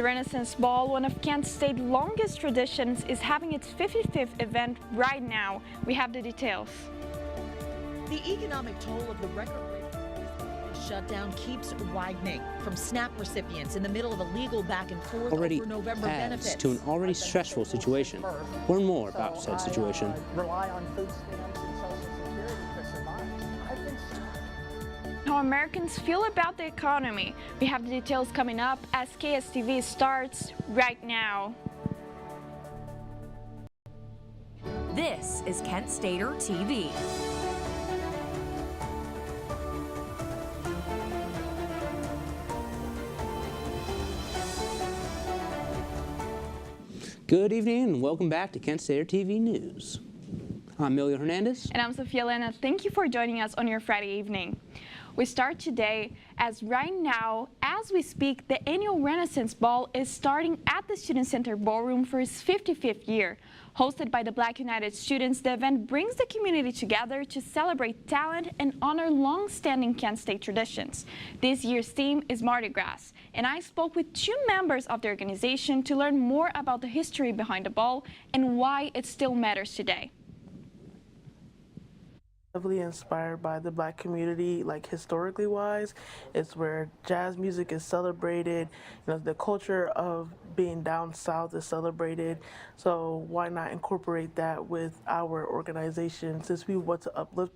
The Renaissance Ball, one of Kent State's longest traditions, is having its 55th event right now. We have the details. The economic toll of the record-breaking shutdown keeps widening, from SNAP recipients in the middle of a legal back and forth over November benefits. Adds to an already stressful situation. Learn more about said situation. Rely on food stamps and Social Security to survive. I think so. How Americans feel about the economy. We have the details coming up as KSTV starts right now. This is Kent Stater TV. Good evening and welcome back to Kent Stater TV News. I'm Emilio Hernandez. And I'm Sofia Elena. Thank you for joining us on your Friday evening. We start today as right now, as we speak, the annual Renaissance Ball is starting at the Student Center Ballroom for its 55th year. Hosted by the Black United students, the event brings the community together to celebrate talent and honor long-standing Kent State traditions. This year's theme is Mardi Gras, and I spoke with two members of the organization to learn more about the history behind the ball and why it still matters today. Heavily inspired by the Black community, like historically wise. It's where jazz music is celebrated, you know, the culture of being down south is celebrated. So why not incorporate that with our organization since we want to uplift.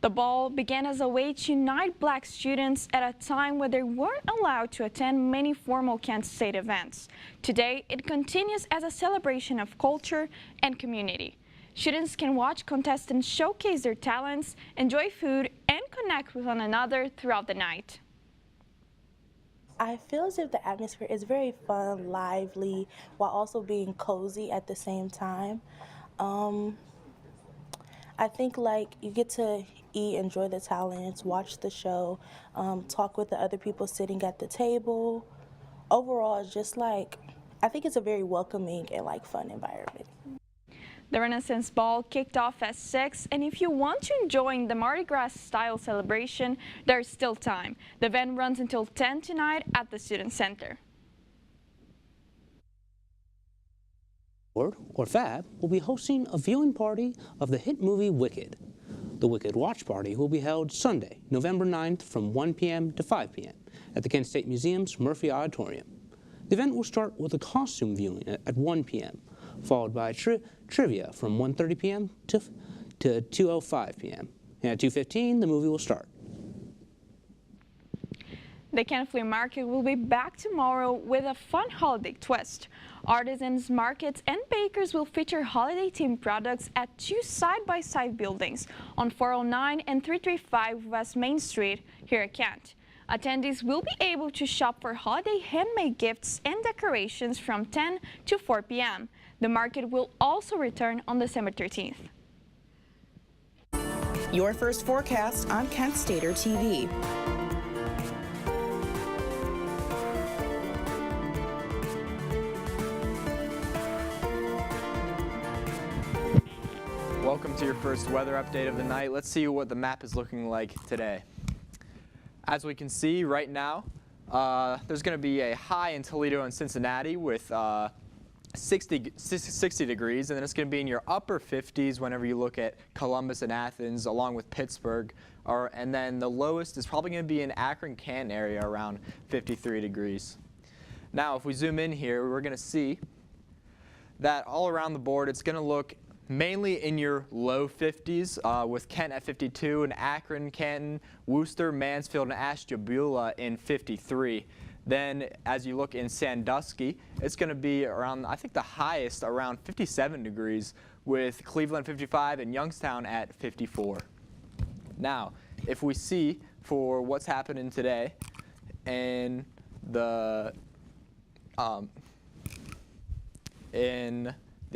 The ball began as a way to unite Black students at a time when they weren't allowed to attend many formal Kent State events. Today, it continues as a celebration of culture and community. Students can watch contestants showcase their talents, enjoy food, and connect with one another throughout the night. I feel as if the atmosphere is very fun, lively, while also being cozy at the same time. I think like you get to eat, enjoy the talents, watch the show, talk with the other people sitting at the table. Overall, it's just like, I think it's a very welcoming and like fun environment. The Renaissance Ball kicked off at 6, and if you want to join the Mardi Gras style celebration, there's still time. The event runs until 10 tonight at the Student Center. Or FAB will be hosting a viewing party of the hit movie Wicked. The Wicked Watch Party will be held Sunday, November 9th from 1 p.m. to 5 p.m. at the Kent State Museum's Murphy Auditorium. The event will start with a costume viewing at 1 p.m., followed by trivia from 1:30 p.m. to 2:05 p.m. And at 2:15, the movie will start. The Kent Flea Market will be back tomorrow with a fun holiday twist. Artisans, markets, and bakers will feature holiday-themed products at two side-by-side buildings on 409 and 335 West Main Street here at Kent. Attendees will be able to shop for holiday handmade gifts and decorations from 10 to 4 p.m. The market will also return on December 13th. Your first forecast on Kent Stater TV. Welcome to your first weather update of the night. Let's see what the map is looking like today. As we can see right now, there's going to be a high in Toledo and Cincinnati with 60 degrees, and then it's going to be in your upper 50s whenever you look at Columbus and Athens, along with Pittsburgh. And then the lowest is probably going to be in Akron-Canton area, around 53 degrees. Now, if we zoom in here, we're going to see that all around the board, it's going to look mainly in your low 50s, with Kent at 52, and Akron, Canton, Worcester, Mansfield, and Ashtabula in 53. Then as you look in Sandusky, it's going to be around, I think the highest, around 57 degrees, with Cleveland 55 and Youngstown at 54. Now, if we see for what's happening today in the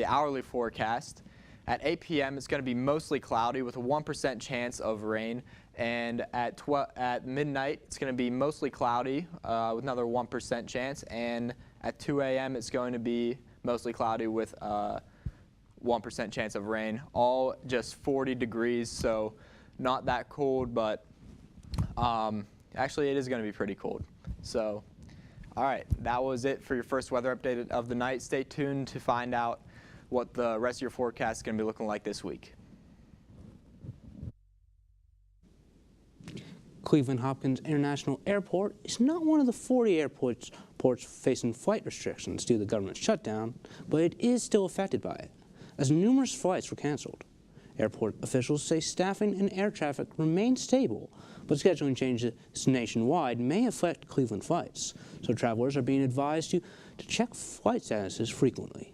hourly forecast, at 8 p.m. it's going to be mostly cloudy with a 1% chance of rain, and at midnight it's going to be mostly cloudy with another 1% chance, and at 2 a.m. it's going to be mostly cloudy with 1% chance of rain. All just 40 degrees, so not that cold, but actually it is going to be pretty cold. So All right, that was it for your first weather update of the night. Stay tuned to find out what the rest of your forecast is going to be looking like this week. Cleveland Hopkins International Airport is not one of the 40 airports facing flight restrictions due to the government shutdown, but it is still affected by it, as numerous flights were canceled. Airport officials say staffing and air traffic remain stable, but scheduling changes nationwide may affect Cleveland flights, so travelers are being advised to check flight statuses frequently.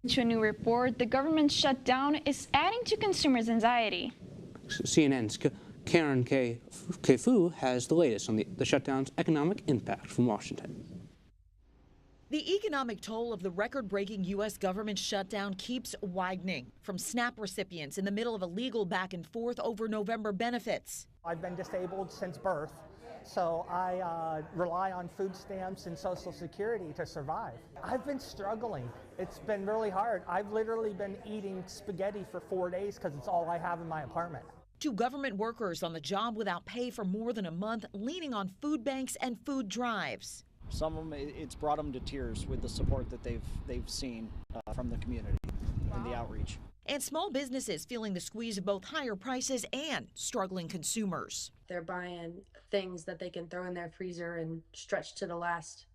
To a new report, the government shutdown is adding to consumers' anxiety. CNN's Karen Fu has the latest on the shutdown's economic impact from Washington. The economic toll of the record-breaking U.S. government shutdown keeps widening, from SNAP recipients in the middle of a legal back and forth over November benefits. I've been disabled since birth, so I rely on food stamps and Social Security to survive. I've been struggling. It's been really hard. I've literally been eating spaghetti for 4 days because it's all I have in my apartment. To government workers on the job without pay for more than a month, leaning on food banks and food drives. Some of them, it's brought them to tears with the support that they've seen from the community and the outreach. And small businesses feeling the squeeze of both higher prices and struggling consumers. They're buying things that they can throw in their freezer and stretch to the last,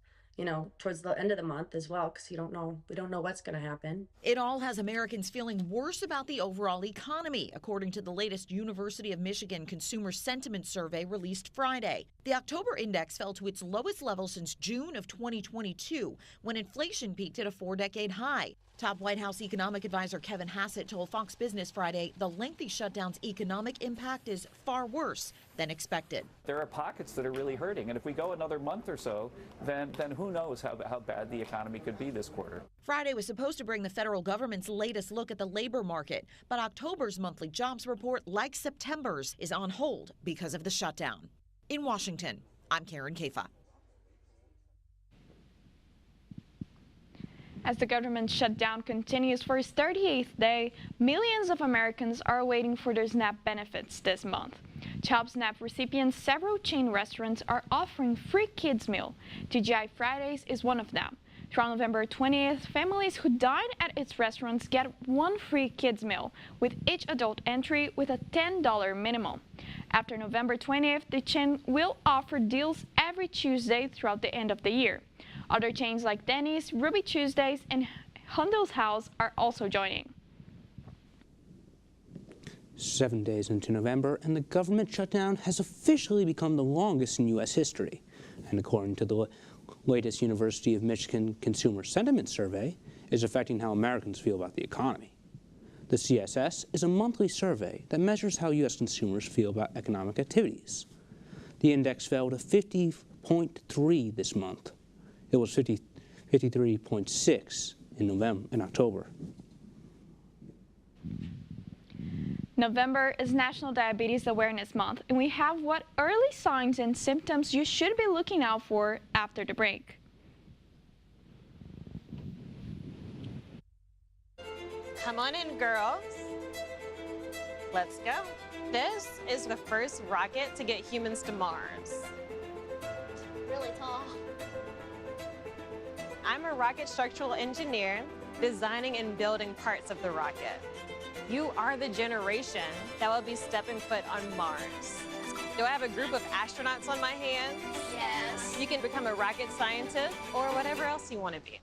towards the end of the month as well, because we don't know what's going to happen. It all has Americans feeling worse about the overall economy, according to the latest University of Michigan Consumer Sentiment Survey released Friday. The October index fell to its lowest level since June of 2022, when inflation peaked at a 4-decade high. Top White House economic advisor Kevin Hassett told Fox Business Friday the lengthy shutdown's economic impact is far worse than expected. There are pockets that are really hurting, and if we go another month or so, then who knows how bad the economy could be this quarter. Friday was supposed to bring the federal government's latest look at the labor market, but October's monthly jobs report, like September's, is on hold because of the shutdown. In Washington, I'm Karen Kafa. As the government shutdown continues for its 38th day, millions of Americans are waiting for their SNAP benefits this month. Child SNAP recipients, several chain restaurants are offering free kids meal. TGI Fridays is one of them. Through November 20th, families who dine at its restaurants get one free kids meal, with each adult entry with a $10 minimum. After November 20th, the chain will offer deals every Tuesday throughout the end of the year. Other chains like Denny's, Ruby Tuesdays, and Hondel's House are also joining. 7 days into November, and the government shutdown has officially become the longest in U.S. history. And according to the latest University of Michigan Consumer Sentiment Survey, is affecting how Americans feel about the economy. The CSS is a monthly survey that measures how U.S. consumers feel about economic activities. The index fell to 50.3 this month. It was 53.6 in October. November is National Diabetes Awareness Month, and we have what early signs and symptoms you should be looking out for after the break. Come on in, girls. Let's go. This is the first rocket to get humans to Mars. Really tall. I'm a rocket structural engineer, designing and building parts of the rocket. You are the generation that will be stepping foot on Mars. Do I have a group of astronauts on my hands? Yes. You can become a rocket scientist or whatever else you want to be.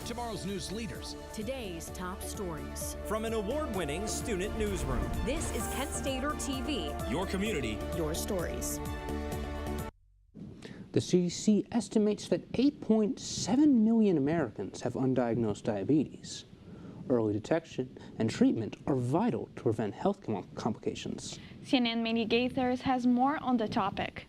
Tomorrow's news leaders. Today's top stories. From an award-winning student newsroom. This is Kent Stater TV. Your community. Your stories. The CDC estimates that 8.7 million Americans have undiagnosed diabetes. Early detection and treatment are vital to prevent health complications. CNN Mandy Gaithers has more on the topic.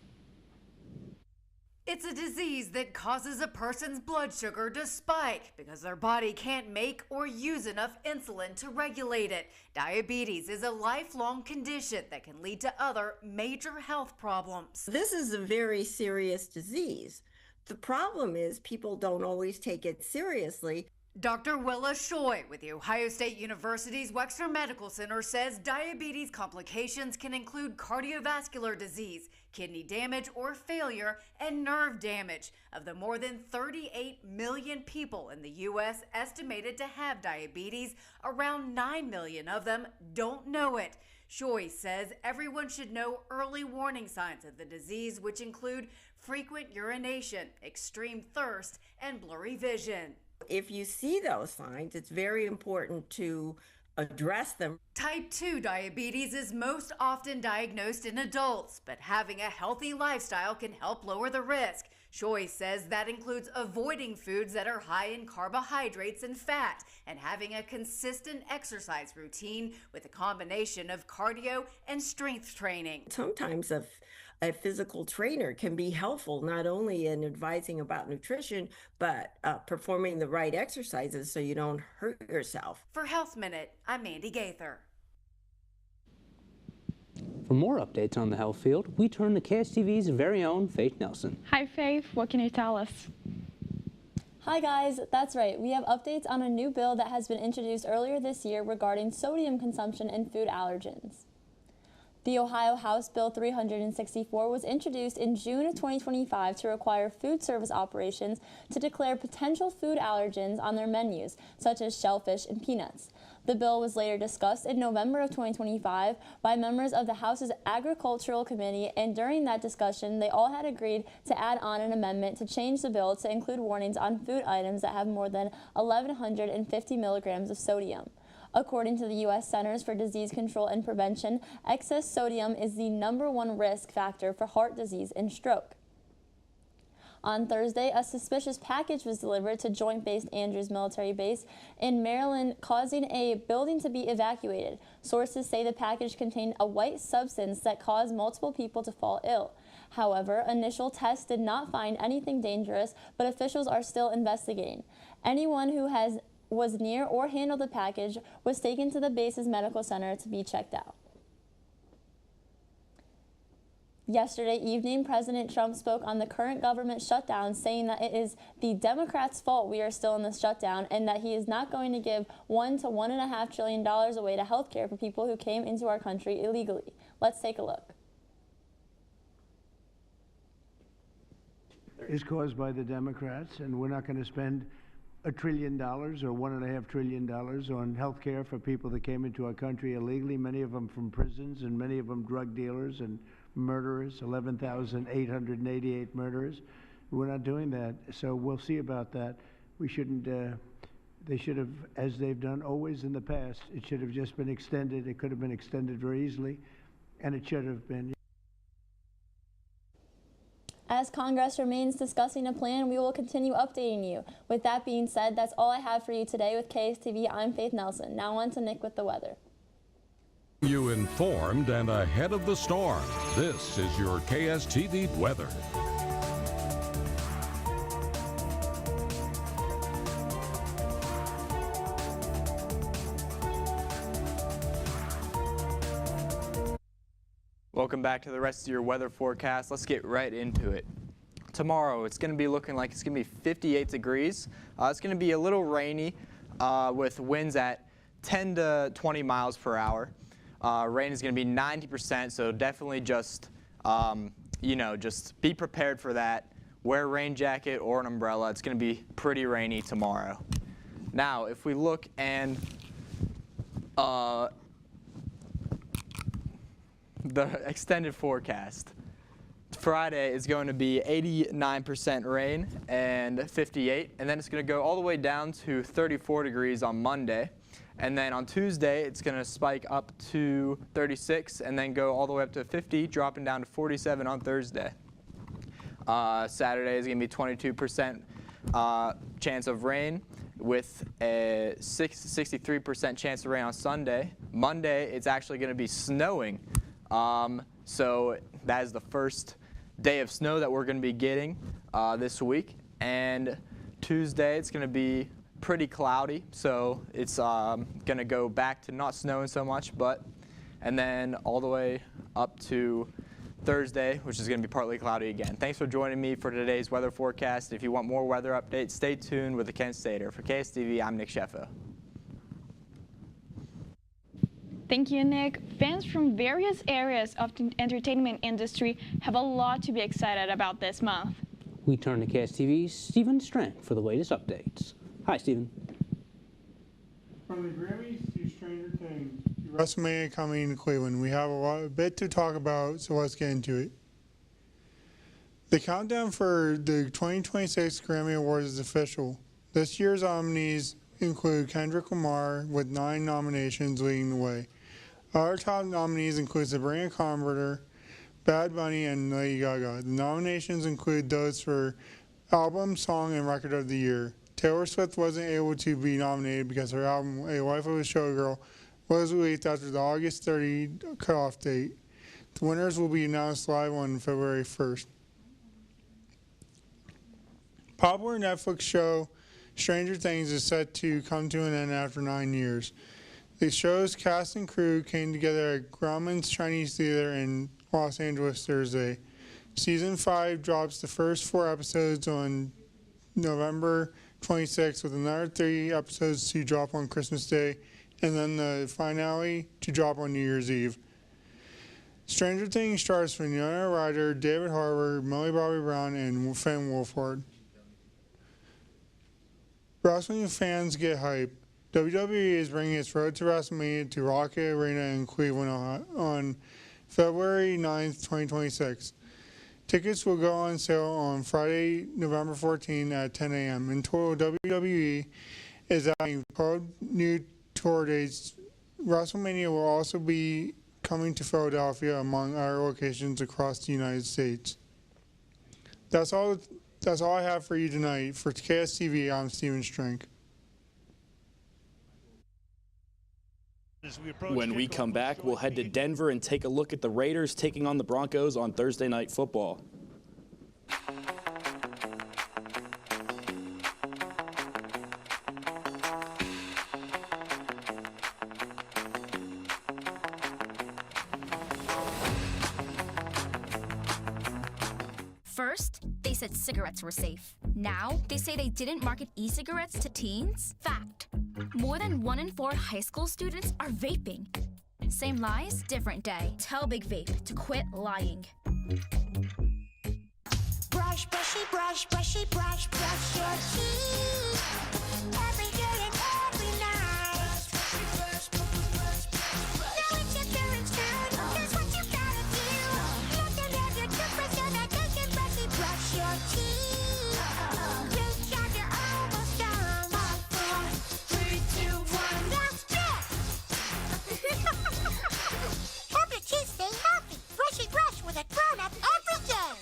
It's a disease that causes a person's blood sugar to spike because their body can't make or use enough insulin to regulate it. Diabetes is a lifelong condition that can lead to other major health problems. This is a very serious disease. The problem is people don't always take it seriously. Dr. Willa Choi with the Ohio State University's Wexner Medical Center says diabetes complications can include cardiovascular disease, kidney damage or failure, and nerve damage. Of the more than 38 million people in the U.S. estimated to have diabetes, around 9 million of them don't know it. Choi says everyone should know early warning signs of the disease, which include frequent urination, extreme thirst, and blurry vision. If you see those signs, it's very important to address them. Type 2 diabetes is most often diagnosed in adults, but having a healthy lifestyle can help lower the risk. Choi says that includes avoiding foods that are high in carbohydrates and fat and having a consistent exercise routine with a combination of cardio and strength training. Sometimes a physical trainer can be helpful not only in advising about nutrition, but performing the right exercises so you don't hurt yourself. For Health Minute, I'm Mandy Gaither. For more updates on the health field, we turn to KSTV's very own Faith Nelson. Hi Faith, what can you tell us? Hi guys, that's right. We have updates on a new bill that has been introduced earlier this year regarding sodium consumption and food allergens. The Ohio House Bill 364 was introduced in June of 2025 to require food service operations to declare potential food allergens on their menus, such as shellfish and peanuts. The bill was later discussed in November of 2025 by members of the House's Agricultural Committee, and during that discussion, they all had agreed to add on an amendment to change the bill to include warnings on food items that have more than 1,150 milligrams of sodium. According to the U.S. Centers for Disease Control and Prevention, excess sodium is the #1 risk factor for heart disease and stroke. On Thursday, a suspicious package was delivered to Joint Base Andrews Military Base in Maryland, causing a building to be evacuated. Sources say the package contained a white substance that caused multiple people to fall ill. However, initial tests did not find anything dangerous, but officials are still investigating. Anyone who was near or handled the package was taken to the base's medical center to be checked out. Yesterday evening, President Trump spoke on the current government shutdown, saying that it is the Democrats' fault we are still in this shutdown and that he is not going to give $1 to $1.5 trillion away to health care for people who came into our country illegally. Let's take a look. Is caused by the Democrats, and we're not going to spend $1 trillion or $1.5 trillion on health care for people that came into our country illegally, many of them from prisons and many of them drug dealers and murderers, 11,888 murderers. We're not doing that, so we'll see about that. We shouldn't, they should have, as they've done always in the past, it should have just been extended. It could have been extended very easily, and it should have been. As Congress remains discussing a plan, we will continue updating you. With that being said, that's all I have for you today with KSTV. I'm Faith Nelson. Now on to Nick with the weather. You informed and ahead of the storm. This is your KSTV weather. Welcome back to the rest of your weather forecast. Let's get right into it. Tomorrow, it's going to be looking like it's going to be 58 degrees. It's going to be a little rainy with winds at 10 to 20 miles per hour. Rain is going to be 90%, so definitely just, just be prepared for that. Wear a rain jacket or an umbrella. It's going to be pretty rainy tomorrow. Now, if we look and the extended forecast Friday is going to be 89% rain and 58, and then it's going to go all the way down to 34 degrees on Monday. And then on Tuesday, it's going to spike up to 36 and then go all the way up to 50, dropping down to 47 on Thursday. Saturday is going to be 22% chance of rain with a 63% chance of rain on Sunday. Monday, it's actually going to be snowing. So that is the first day of snow that we're going to be getting this week. And Tuesday, it's going to be pretty cloudy, so it's going to go back to not snowing so much, and then all the way up to Thursday, which is going to be partly cloudy again. Thanks for joining me for today's weather forecast. If you want more weather updates, stay tuned with the Kent Stater. For KSTV, I'm Nick Sheffa. Thank you, Nick. Fans from various areas of the entertainment industry have a lot to be excited about this month. We turn to KSTV's Stephen Strang for the latest updates. Hi, Stephen. From the Grammys to Stranger Things to WrestleMania coming to Cleveland, we have a bit to talk about, so let's get into it. The countdown for the 2026 Grammy Awards is official. This year's nominees include Kendrick Lamar with 9 nominations leading the way. Other top nominees include Sabrina Carpenter, Bad Bunny, and Lady Gaga. The nominations include those for Album, Song, and Record of the Year. Taylor Swift wasn't able to be nominated because her album, A Life of a Showgirl, was released after the August 30 cutoff date. The winners will be announced live on February 1st. Popular Netflix show Stranger Things is set to come to an end after 9 years. The show's cast and crew came together at Grauman's Chinese Theater in Los Angeles Thursday. Season 5 drops the first 4 episodes on November 26th, with another 3 episodes to drop on Christmas Day, and then the finale to drop on New Year's Eve. Stranger Things stars Winona Ryder, David Harbour, Millie Bobby Brown, and Finn Wolfhard. Wrestling fans get hyped. WWE is bringing its Road to WrestleMania to Rocket Arena in Cleveland on February 9th, 2026. Tickets will go on sale on Friday, November 14 at 10 a.m. In total, WWE is adding 12 new tour dates. WrestleMania will also be coming to Philadelphia, among other locations across the United States. That's all I have for you tonight. For KSTV, I'm Stephen Strang. When we come back, we'll head to Denver and take a look at the Raiders taking on the Broncos on Thursday Night Football. First, they said cigarettes were safe. Now, they say they didn't market e-cigarettes to teens. Fact. More than 1 in 4 high school students are vaping. Same lies, different day. Tell Big Vape to quit lying. Brush, brushy, brush, brushy, brush, brush your teeth. Every day and every night. Now it's your parents' turn. Here's what you gotta do. Let them have your toothbrush so that they can brushy brush your teeth. Good job, you're almost done. 5, 4, 3, 2, 1. That's it. Help your teeth stay healthy. Brushy brush with a grown-up every day.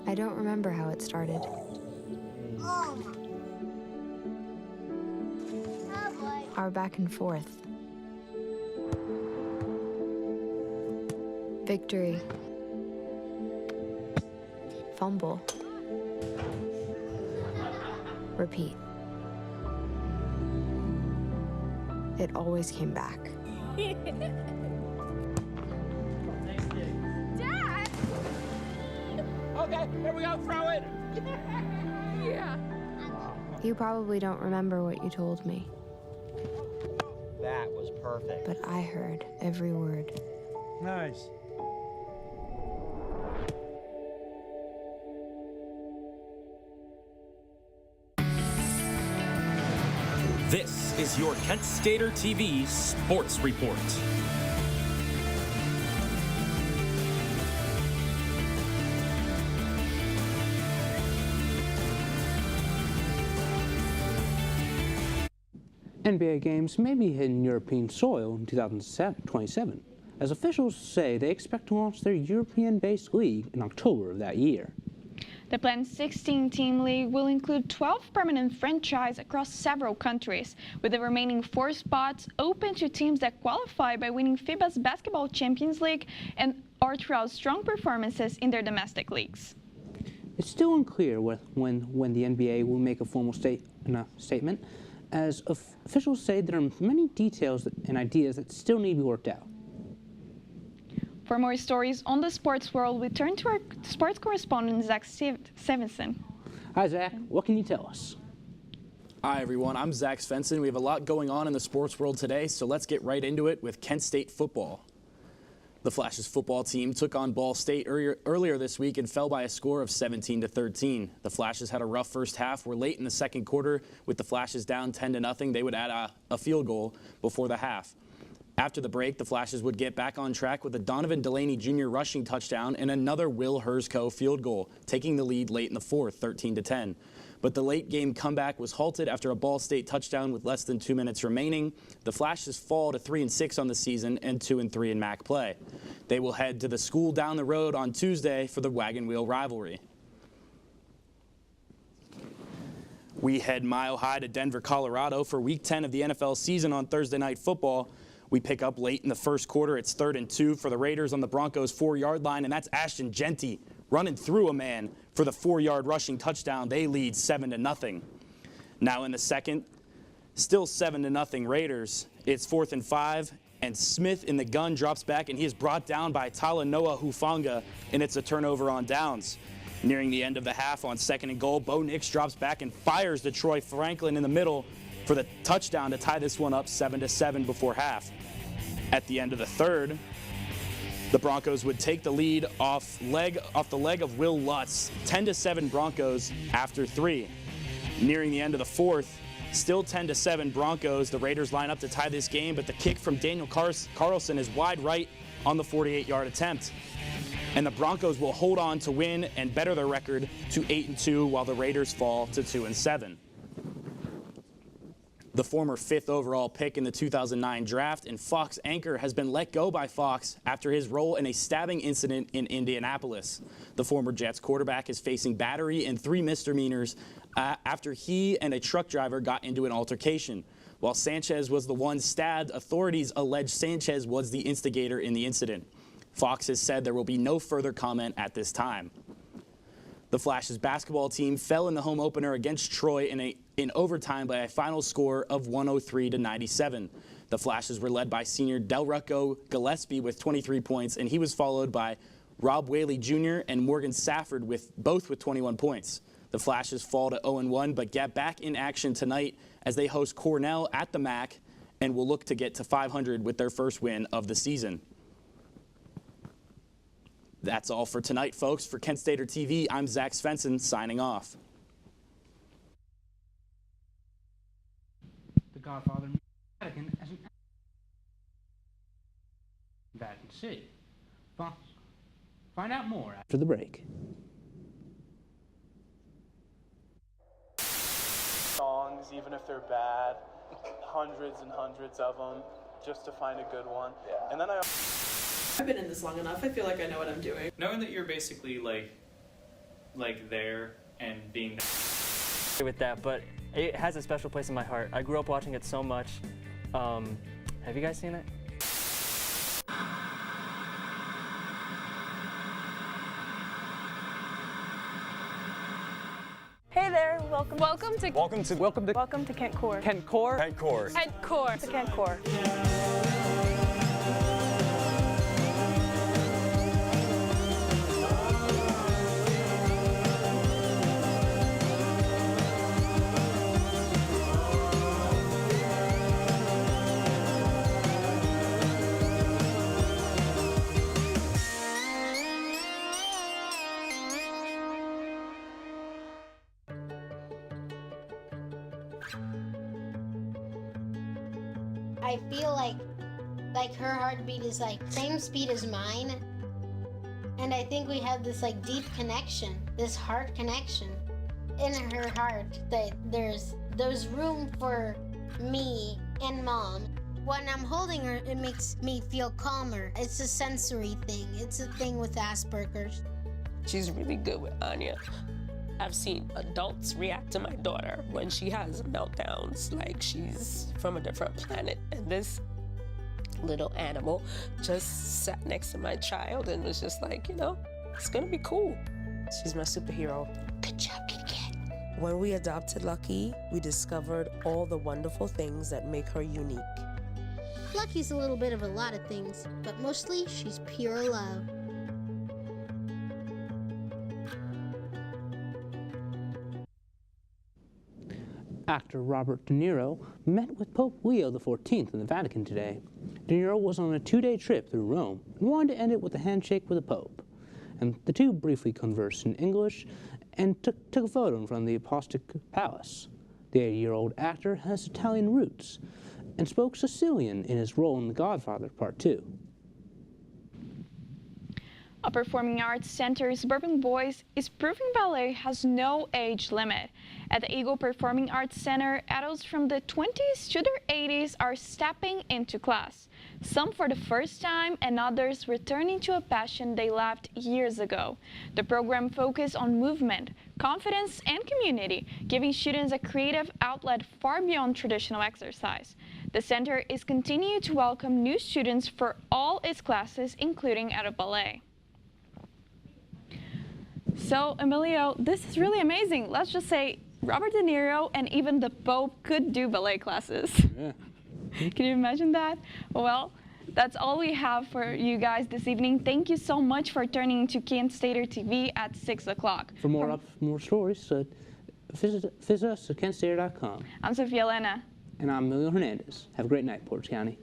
I don't remember how it started. Our back and forth. Victory. Fumble. Repeat. It always came back. Dad! Okay, here we go, throw it! Yeah. You probably don't remember what you told me, That was perfect. but I heard every word. Nice. This is your Kent Stater TV Sports Report. NBA games may be hitting European soil in 2027, as officials say they expect to launch their European-based league in October of that year. The planned 16-team league will include 12 permanent franchises across several countries, with the remaining 4 spots open to teams that qualify by winning FIBA's Basketball Champions League and or throughout strong performances in their domestic leagues. It's still unclear when the NBA will make a formal statement, as officials say there are many details and ideas that still need to be worked out. For more stories on the sports world, we turn to our sports correspondent, Zach Svensson. Hi, Zach. What can you tell us? Hi, everyone. I'm Zach Svensson. We have a lot going on in the sports world today, so let's get right into it with Kent State football. The Flash's football team took on Ball State earlier this week and fell by a score of 17-13. The Flashes had a rough first half, where late in the second quarter, with the Flashes down 10-0, they would add a field goal before the half. After the break, the Flashes would get back on track with a Donovan Delaney Jr. rushing touchdown and another Will Herzko field goal, taking the lead late in the fourth, 13-10. But the late game comeback was halted after a Ball State touchdown with less than 2 minutes remaining. The Flashes fall to 3-6 on the season and 2-3 in MAC play. They will head to the school down the road on Tuesday for the Wagon Wheel rivalry. We head mile high to Denver, Colorado for Week 10 of the NFL season on Thursday Night Football. We pick up late in the first quarter. It's 3rd and 2 for the Raiders on the Broncos' 4-yard line, and that's Ashton Genty running through a man for the 4-yard rushing touchdown. They lead 7-0. Now in the second, still 7-0 Raiders. It's 4th and 5, and Smith in the gun drops back, and he is brought down by Talanoa Hufanga, and it's a turnover on downs. Nearing the end of the half on 2nd and goal, Bo Nix drops back and fires to Troy Franklin in the middle for the touchdown to tie this one up 7-7 before half. At the end of the third, the Broncos would take the lead off the leg of Will Lutz, 10-7 Broncos after 3. Nearing the end of the fourth, still 10-7 Broncos. The Raiders line up to tie this game, but the kick from Daniel Carlson is wide right on the 48-yard attempt. And the Broncos will hold on to win and better their record to 8-2, while the Raiders fall to 2-7. The former 5th overall pick in the 2009 draft and Fox anchor has been let go by Fox after his role in a stabbing incident in Indianapolis. The former Jets quarterback is facing battery and 3 misdemeanors after he and a truck driver got into an altercation. While Sanchez was the one stabbed, authorities allege Sanchez was the instigator in the incident. Fox has said there will be no further comment at this time. The Flash's basketball team fell in the home opener against Troy in overtime by a final score of 103-97. The Flashes were led by senior Delrucco Gillespie with 23 points, and he was followed by Rob Whaley Jr. and Morgan Safford both with 21 points. The Flashes fall to 0-1, but get back in action tonight as they host Cornell at the MAC and will look to get to 500 with their first win of the season. That's all for tonight, folks. For Kent Stater TV, I'm Zach Svensson, signing off. The Godfather Vatican as an Vatican City. Find out more after the break. Songs, even if they're bad, hundreds and hundreds of them, just to find a good one. Yeah. And then I've been in this long enough. I feel like I know what I'm doing. Knowing that you're basically like there and being with that, but it has a special place in my heart. I grew up watching it so much. Have you guys seen it? Hey there, welcome to Kent Core. Kent Core. Kent Core. To Kent Core. I feel like her heartbeat is like same speed as mine. And I think we have this like deep connection, this heart connection in her heart, that there's room for me and Mom. When I'm holding her, it makes me feel calmer. It's a sensory thing. It's a thing with Asperger's. She's really good with Anya. I've seen adults react to my daughter when she has meltdowns, like she's from a different planet. And this little animal just sat next to my child and was just like, you know, it's gonna be cool. She's my superhero. Good job, kitty cat. When we adopted Lucky, we discovered all the wonderful things that make her unique. Lucky's a little bit of a lot of things, but mostly she's pure love. Actor Robert De Niro met with Pope Leo XIV in the Vatican today. De Niro was on a 2-day trip through Rome and wanted to end it with a handshake with the Pope. And the two briefly conversed in English and took a photo in front of the Apostolic Palace. The 80-year-old actor has Italian roots and spoke Sicilian in his role in The Godfather Part 2. A performing arts center, Suburban Boys, is proving ballet has no age limit. At the Eagle Performing Arts Center, adults from the 20s to their 80s are stepping into class, some for the first time and others returning to a passion they left years ago. The program focuses on movement, confidence, and community, giving students a creative outlet far beyond traditional exercise. The center is continuing to welcome new students for all its classes, including out of ballet. So, Emilio, this is really amazing. Let's just say Robert De Niro and even the Pope could do ballet classes. Yeah. Can you imagine that? Well, that's all we have for you guys this evening. Thank you so much for turning to KSTV TV at 6 o'clock. For more stories, visit us at KSTV.com. I'm Sofia Elena. And I'm Emilio Hernandez. Have a great night, Portage County.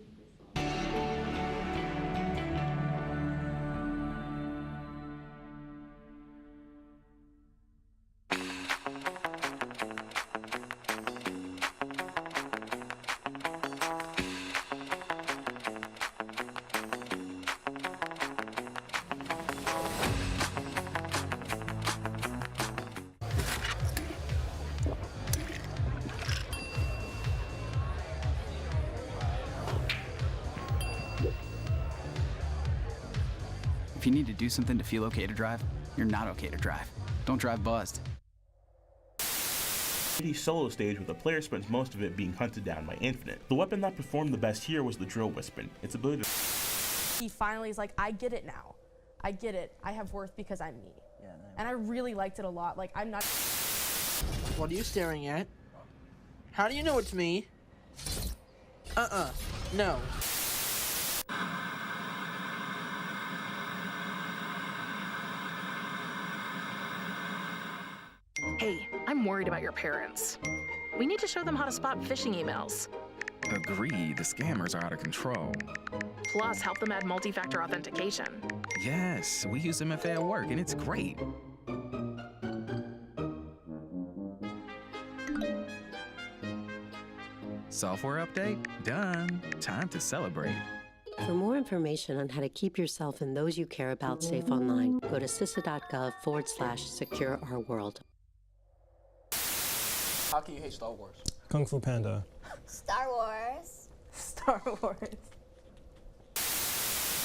If you need to do something to feel okay to drive, you're not okay to drive. Don't drive buzzed. Solo stage where the player spends most of it being hunted down by Infinite. The weapon that performed the best here was the Drill Wispen. Its ability to... He finally is like, I get it now. I get it. I have worth because I'm me. Yeah, and I really liked it a lot. Like, I'm not... What are you staring at? How do you know it's me? No. Hey, I'm worried about your parents. We need to show them how to spot phishing emails. Agree, the scammers are out of control. Plus, help them add multi-factor authentication. Yes, we use MFA at work and it's great. Software update? Done. Time to celebrate. For more information on how to keep yourself and those you care about safe online, go to cisa.gov/secure-our-world. How can you hate Star Wars? Kung Fu Panda. Star Wars. Star Wars.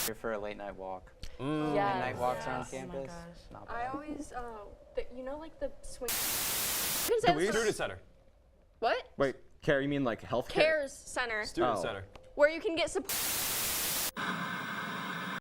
Here for a late night walk. Yes. Late night walks around campus. Not bad. I always, you know, like the swing. Student Center. What? Wait, care, you mean like healthcare? CARES Center. Student Center. Where you can get support.